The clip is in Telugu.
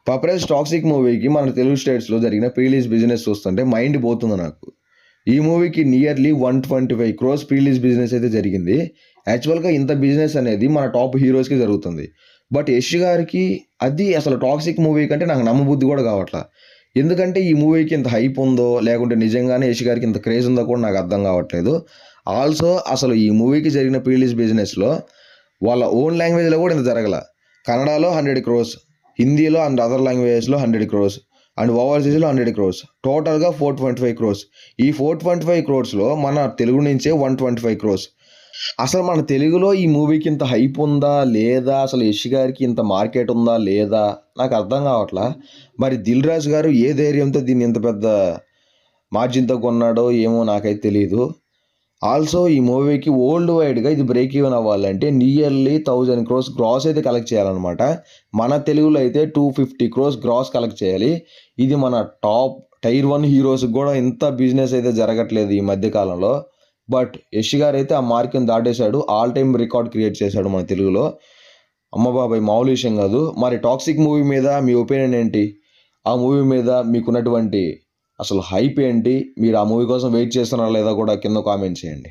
పపరేజ్ టాక్సిక్ మూవీకి మన తెలుగు స్టేట్స్లో జరిగిన ప్రీలీజ్ బిజినెస్ చూస్తుంటే మైండ్ పోతుంది నాకు. ఈ మూవీకి నియర్లీ 125 crores ప్రీలీజ్ బిజినెస్ అయితే జరిగింది. యాక్చువల్గా ఇంత బిజినెస్ అనేది మన టాప్ హీరోస్కి జరుగుతుంది. బట్ యష్ గారికి అది అసలు టాక్సిక్ మూవీ కంటే నాకు నమ్మబుద్ధి కూడా కావట్లా. ఎందుకంటే ఈ మూవీకి ఇంత హైప్ ఉందో లేకుంటే నిజంగానే యష్ గారికి ఇంత క్రేజ్ ఉందో కూడా నాకు అర్థం కావట్లేదు. ఆల్సో అసలు ఈ మూవీకి జరిగిన ప్రీలీజ్ బిజినెస్లో వాళ్ళ ఓన్ లాంగ్వేజ్లో కూడా ఇంత జరగల. కన్నడలో 100 crores, హిందీలో అండ్ అదర్ లాంగ్వేజెస్లో 100 crores అండ్ ఓవర్సీస్లో 100 crores, టోటల్గా 425 crores. ఈ 425 crores మన తెలుగు నుంచే 125 crores. అసలు మన తెలుగులో ఈ మూవీకి ఇంత హైప్ ఉందా లేదా, అసలు యష్ గారికి ఇంత మార్కెట్ ఉందా లేదా నాకు అర్థం కావట్లా. మరి దిల్ రాజు గారు ఏ ధైర్యంతో దీన్ని ఇంత పెద్ద మార్జిన్తో కొన్నాడో ఏమో నాకైతే తెలియదు. ఆల్సో ఈ మూవీకి వరల్డ్ వైడ్గా ఇది బ్రేక్ ఈవెన్ అవ్వాలంటే నియర్లీ 1000 crores గ్రాస్ అయితే కలెక్ట్ చేయాలన్నమాట. మన తెలుగులో అయితే 250 crores గ్రాస్ కలెక్ట్ చేయాలి. ఇది మన టాప్ టైర్ 1 హీరోస్కి కూడా ఇంత బిజినెస్ అయితే జరగట్లేదు ఈ మధ్యకాలంలో. బట్ యష్ గారు అయితే ఆ మార్క్ని దాటేశాడు, ఆల్ టైమ్ రికార్డ్ క్రియేట్ చేశాడు మన తెలుగులో. అమ్మ బాబాయ్ మామూలు విషయం కాదు. మరి టాక్సిక్ మూవీ మీద మీ ఒపీనియన్ ఏంటి? ఆ మూవీ మీద మీకున్నటువంటి అసలు హైప్ ఏంటి? మీరు ఆ మూవీ కోసం వెయిట్ చేస్తున్నారా లేదా కూడా కింద కామెంట్ చేయండి.